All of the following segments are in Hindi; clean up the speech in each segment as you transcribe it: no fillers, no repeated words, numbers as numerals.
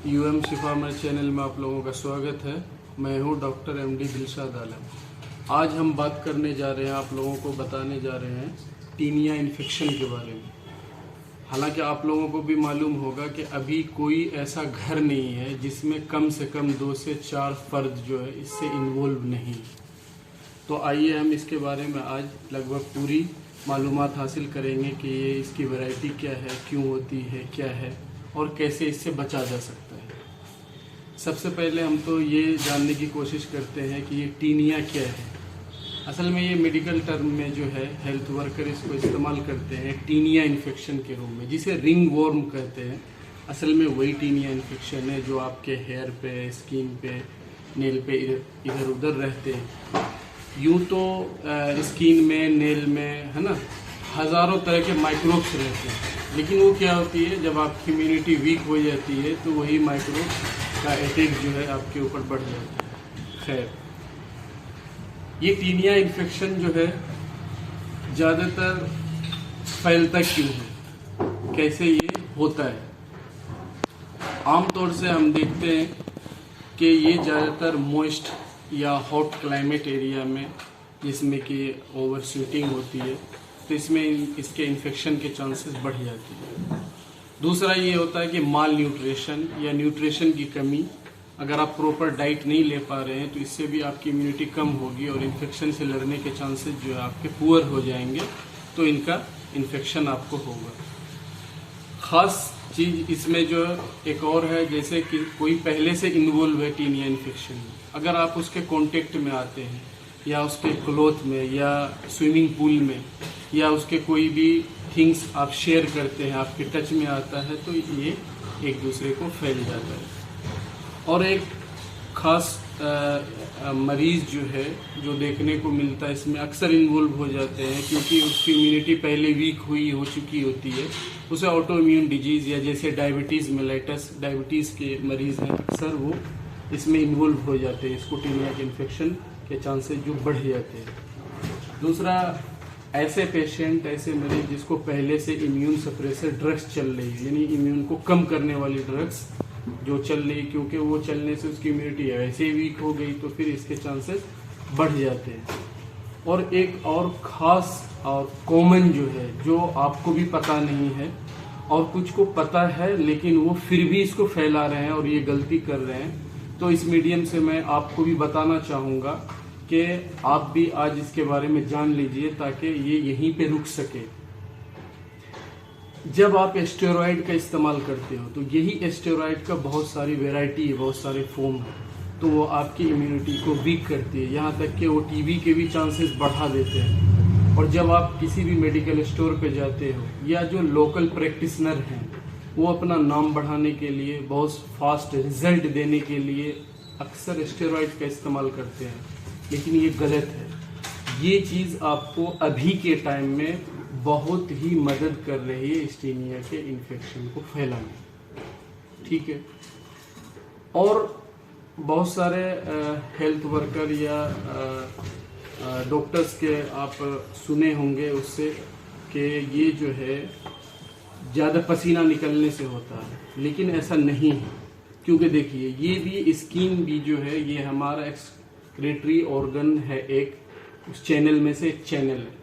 यूएम शिफा मेरे चैनल में आप लोगों का स्वागत है। मैं हूं डॉक्टर एमडी दिलशाद आलम। आज हम बात करने जा रहे हैं, आप लोगों को बताने जा रहे हैं टीनिया इन्फेक्शन के बारे में। हालांकि आप लोगों को भी मालूम होगा कि अभी कोई ऐसा घर नहीं है जिसमें कम से कम 2 से 4 फर्द जो है इससे इन्वॉल्व नहीं। तो आइए हम इसके बारे में आज लगभग पूरी मालूमात हासिल करेंगे कि ये इसकी वैरायटी क्या है, क्यों होती है, क्या है और कैसे इससे बचा जा सकता है। सबसे पहले हम तो ये जानने की कोशिश करते हैं कि ये टीनिया क्या है। असल में ये मेडिकल टर्म में जो है हेल्थ वर्कर इसको इस्तेमाल करते हैं टीनिया इन्फेक्शन के रूप में, जिसे रिंग वॉर्म कहते हैं। असल में वही टीनिया इन्फेक्शन है जो आपके हेयर पे, स्किन पे, नेल पे इधर उधर रहते हैं। यूँ तो स्किन में, नेल में, है ना, हज़ारों तरह के माइक्रोब्स रहते हैं, लेकिन वो क्या होती है, जब आपकी इम्यूनिटी वीक हो जाती है तो वही माइक्रोब का अटैक जो है आपके ऊपर बढ़ जाता है। खैर, ये टीनिया इन्फेक्शन जो है ज़्यादातर फैलता क्यों है, कैसे ये होता है? आमतौर से हम देखते हैं कि ये ज़्यादातर मॉइस्ट या हॉट क्लाइमेट एरिया में, जिसमें कि ओवर स्वेटिंग होती है, तो इसमें इसके इन्फेक्शन के चांसेस बढ़ जाते हैं। दूसरा ये होता है कि माल न्यूट्रिशन या न्यूट्रिशन की कमी। अगर आप प्रॉपर डाइट नहीं ले पा रहे हैं तो इससे भी आपकी इम्यूनिटी कम होगी और इन्फेक्शन से लड़ने के चांसेस जो है आपके पुअर हो जाएंगे, तो इनका इन्फेक्शन आपको होगा। ख़ास चीज़ इसमें जो एक और है, जैसे कि कोई पहले से इन्वॉल्व है टीनिया इन्फेक्शन में, अगर आप उसके कांटेक्ट में आते हैं या उसके क्लोथ में या स्विमिंग पूल में या उसके कोई भी थिंग्स आप शेयर करते हैं, आपके टच में आता है, तो ये एक दूसरे को फैल जाता है। और एक ख़ास मरीज़ जो है, जो देखने को मिलता है, इसमें अक्सर इन्वॉल्व हो जाते हैं क्योंकि उसकी इम्यूनिटी पहले वीक हो चुकी होती है। उसे ऑटो इम्यून डिजीज़ या जैसे डायबिटीज़ मेलाइटस, डायबिटीज़ के मरीज़ हैं, अक्सर वो इसमें इन्वॉल्व हो जाते हैं। इसको टीनिया के इन्फेक्शन के चांसेस जो बढ़ जाते हैं। दूसरा, ऐसे पेशेंट, ऐसे मरीज जिसको पहले से इम्यून सप्रेसर ड्रग्स चल रही है, यानी इम्यून को कम करने वाली ड्रग्स जो चल रही, क्योंकि वो चलने से उसकी इम्यूनिटी ऐसे ही वीक हो गई, तो फिर इसके चांसेस बढ़ जाते हैं। और एक और ख़ास और कॉमन जो है, जो आपको भी पता नहीं है और कुछ को पता है लेकिन वो फिर भी इसको फैला रहे हैं और ये गलती कर रहे हैं, तो इस मीडियम से मैं आपको भी बताना चाहूँगा कि आप भी आज इसके बारे में जान लीजिए ताकि ये यहीं पे रुक सके। जब आप स्टेरॉइड का इस्तेमाल करते हो तो यही स्टेरॉइड का बहुत सारी वैरायटी है, बहुत सारे फॉर्म है, तो वो आपकी इम्यूनिटी को वीक करती है, यहाँ तक कि वो टीबी के भी चांसेस बढ़ा देते हैं। और जब आप किसी भी मेडिकल स्टोर पे जाते हो या जो लोकल प्रैक्टिशनर हैं, वो अपना नाम बढ़ाने के लिए, बहुत फास्ट रिजल्ट देने के लिए अक्सर स्टेरॉइड का इस्तेमाल करते हैं, लेकिन ये गलत है। ये चीज़ आपको अभी के टाइम में बहुत ही मदद कर रही है इस टीनिया के इन्फेक्शन को फैलाने, ठीक है। और बहुत सारे हेल्थ वर्कर या डॉक्टर्स के आप सुने होंगे उससे कि ये जो है ज़्यादा पसीना निकलने से होता है, लेकिन ऐसा नहीं है। क्योंकि देखिए, ये भी स्किन भी जो है, ये हमारा एक्सक्रीटरी ऑर्गन है, एक उस चैनल में से एक चैनल है।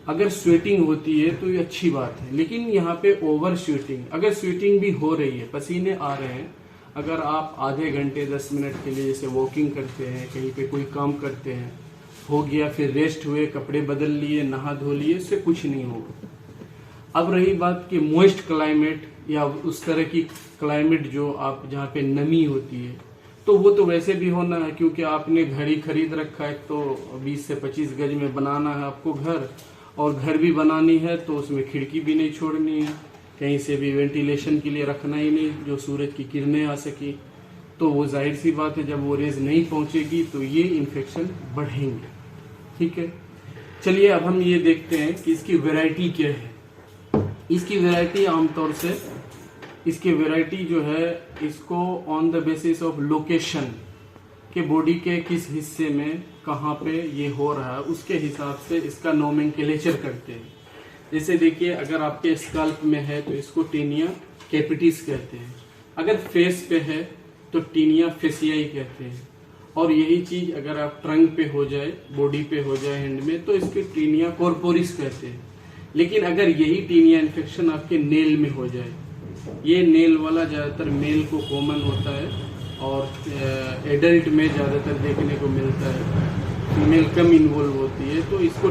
अगर स्वेटिंग होती है तो ये अच्छी बात है, लेकिन यहाँ पे ओवर स्वेटिंग, अगर स्वेटिंग भी हो रही है, पसीने आ रहे हैं, अगर आप आधे घंटे 10 मिनट के लिए जैसे वॉकिंग करते हैं, कहीं पे कोई काम करते हैं, हो गया, फिर रेस्ट हुए, कपड़े बदल लिए, नहा धो लिए, इससे कुछ नहीं होगा। अब रही बात कि मॉइस्ट क्लाइमेट या उस तरह की क्लाइमेट जो आप जहाँ पे नमी होती है, तो वो तो वैसे भी होना है, क्योंकि आपने घर ही खरीद रखा है, तो 20 से 25 गज में बनाना है आपको घर, और घर भी बनानी है तो उसमें खिड़की भी नहीं छोड़नी है, कहीं से भी वेंटिलेशन के लिए रखना ही नहीं जो सूरज की किरणें आ सकी। तो वो जाहिर सी बात है, जब वो रेज नहीं पहुंचेगी तो ये इन्फेक्शन बढ़ेंगे, ठीक है। चलिए अब हम ये देखते हैं कि इसकी वैरायटी क्या है। इसकी वैरायटी आमतौर से, इसकी वैरायटी जो है, इसको on the basis of location के बॉडी के किस हिस्से में कहाँ पे ये हो रहा है, उसके हिसाब से इसका नोमेनक्लेचर करते हैं। जैसे देखिए, अगर आपके स्कल्प में है तो इसको टीनिया कैपिटिस कहते हैं, अगर फेस पे है तो टीनिया फेसियाई कहते हैं, और यही चीज अगर आप ट्रंक पे हो जाए, बॉडी पे हो जाए, हैंड में, तो इसके टीनिया कॉर्पोरिस कहते हैं। लेकिन अगर यही टीनिया इन्फेक्शन आपके नेल में हो जाए, ये नेल वाला ज्यादातर मेल को कॉमन होता है और एडल्ट में ज्यादातर देखने को मिलता है, फीमेल कम इन्वॉल्व होती है, तो इसको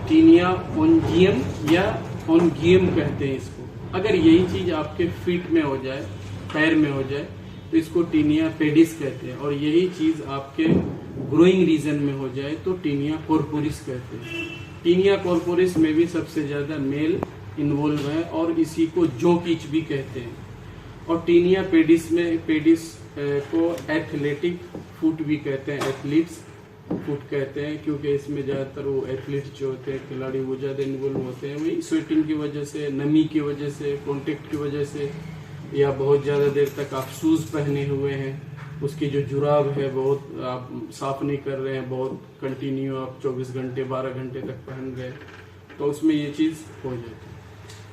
टीनिया ओंजियम या ओंगियम कहते हैं इसको। अगर यही चीज आपके फीट में हो जाए, पैर में हो जाए, तो इसको टीनिया पेडिस कहते हैं, और यही चीज आपके ग्रोइंग रीजन में हो जाए तो टीनिया कॉर्पोरिस कहते हैं। टीनिया कॉर्पोरिस में भी सबसे ज्यादा मेल इन्वॉल्व है और इसी को जोक इच भी कहते हैं। और टीनिया पेडिस में, पेडिस को एथलेटिक फुट भी कहते हैं, एथलीट्स फुट कहते हैं, क्योंकि इसमें ज्यादातर वो एथलीट्स जो होते हैं, खिलाड़ी, वो ज्यादा इन्वॉल्व होते हैं। वही स्वेटिंग की वजह से, नमी की वजह से, कॉन्टेक्ट की वजह से, या बहुत ज्यादा देर तक आप शूज पहने हुए हैं, उसकी जो जुराब है बहुत आप साफ नहीं कर रहे हैं, बहुत कंटिन्यू आप 24 घंटे 12 घंटे तक पहन रहे, तो उसमें ये चीज हो जाती है।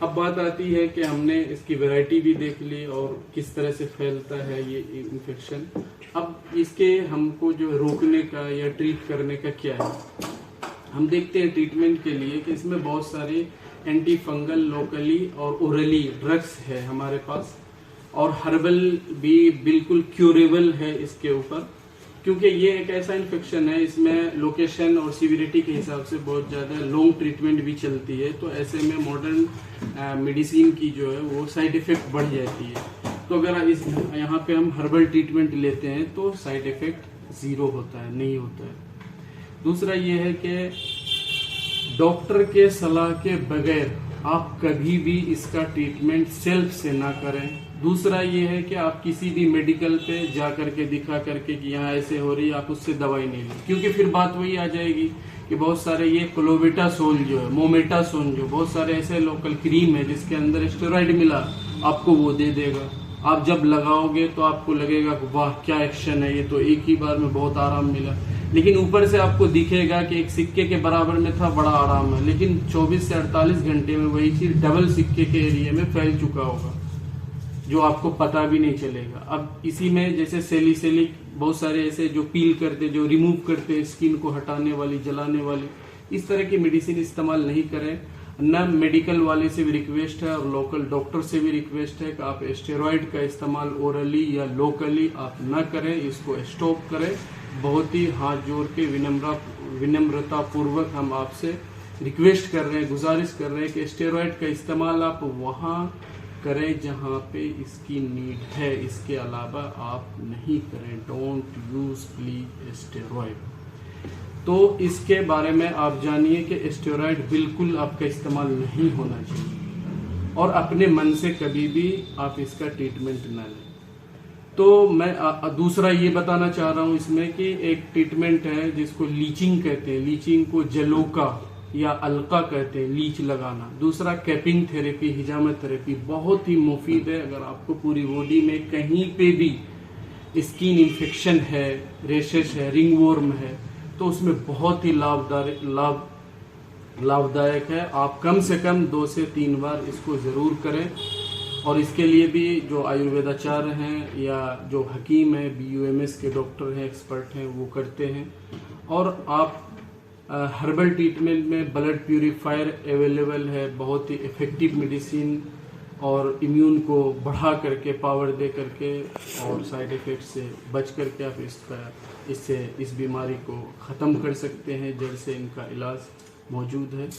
अब बात आती है कि हमने इसकी वैरायटी भी देख ली और किस तरह से फैलता है ये इन्फेक्शन। अब इसके हमको जो रोकने का या ट्रीट करने का क्या है, हम देखते हैं ट्रीटमेंट के लिए कि इसमें बहुत सारे एंटी फंगल लोकली और ओरली ड्रग्स है हमारे पास, और हर्बल भी बिल्कुल क्यूरेबल है इसके ऊपर, क्योंकि ये एक ऐसा इन्फेक्शन है, इसमें लोकेशन और सीविरिटी के हिसाब से बहुत ज़्यादा लॉन्ग ट्रीटमेंट भी चलती है, तो ऐसे में मॉडर्न मेडिसिन की जो है वो साइड इफ़ेक्ट बढ़ जाती है। तो अगर इस यहाँ पे हम हर्बल ट्रीटमेंट लेते हैं तो साइड इफ़ेक्ट ज़ीरो होता है, नहीं होता है। दूसरा ये है कि डॉक्टर के सलाह के बगैर आप कभी भी इसका ट्रीटमेंट सेल्फ से ना करें। दूसरा ये है कि आप किसी भी मेडिकल पे जा करके दिखा करके कि यहाँ ऐसे हो रही है, आप उससे दवाई नहीं लें, क्योंकि फिर बात वही आ जाएगी कि बहुत सारे ये क्लोबेटासोल जो है, मोमेटासोन, जो बहुत सारे ऐसे लोकल क्रीम है जिसके अंदर स्टेरॉइड मिला, आपको वो दे देगा। आप जब लगाओगे तो आपको लगेगा वाह क्या एक्शन है, ये तो एक ही बार में बहुत आराम मिला, लेकिन ऊपर से आपको दिखेगा कि एक सिक्के के बराबर में था, बड़ा आराम है, लेकिन 24 से 48 घंटे में वही चीज डबल सिक्के के एरिया में फैल चुका होगा, जो आपको पता भी नहीं चलेगा। अब इसी में जैसे सेलिसिलिक, बहुत सारे ऐसे जो पील करते, जो रिमूव करते, स्किन को हटाने वाली, जलाने वाली, इस तरह की मेडिसिन इस्तेमाल नहीं करें। न मेडिकल वाले से भी रिक्वेस्ट है और लोकल डॉक्टर से भी रिक्वेस्ट है कि आप स्टेरॉइड का इस्तेमाल ओरली या लोकली आप न करें, इसको स्टॉप करें। बहुत ही हाथ जोड़ के विनम्रता पूर्वक हम आपसे रिक्वेस्ट कर रहे हैं, गुजारिश कर रहे हैं कि स्टेरॉइड का इस्तेमाल आप वहाँ करें जहाँ पे इसकी नीड है, इसके अलावा आप नहीं करें। Don't use please steroid. तो इसके बारे में आप जानिए कि स्टेरॉइड बिल्कुल आपका इस्तेमाल नहीं होना चाहिए और अपने मन से कभी भी आप इसका ट्रीटमेंट ना लें। तो मैं दूसरा ये बताना चाह रहा हूँ इसमें कि एक ट्रीटमेंट है जिसको लीचिंग कहते हैं, लीचिंग को जलोका या अलका कहते हैं, लीच लगाना। दूसरा कैपिंग थेरेपी, हिजामा थेरेपी, बहुत ही मुफीद है। अगर आपको पूरी बॉडी में कहीं पे भी स्किन इन्फेक्शन है, रेशेस है, रिंगवॉर्म है, तो उसमें बहुत ही लाभदायक है। आप कम से कम 2 से 3 बार इसको ज़रूर करें। और इसके लिए भी जो आयुर्वेदाचार्य हैं या जो हकीम हैं, BUMS के डॉक्टर हैं, एक्सपर्ट हैं, वो करते हैं। और आप हर्बल ट्रीटमेंट में ब्लड प्यूरिफायर अवेलेबल है, बहुत ही इफ़ेक्टिव मेडिसिन, और इम्यून को बढ़ा करके, पावर दे करके, और साइड इफ़ेक्ट से बच करके आप इससे इस बीमारी को ख़त्म कर सकते हैं। जड़ से इनका इलाज मौजूद है।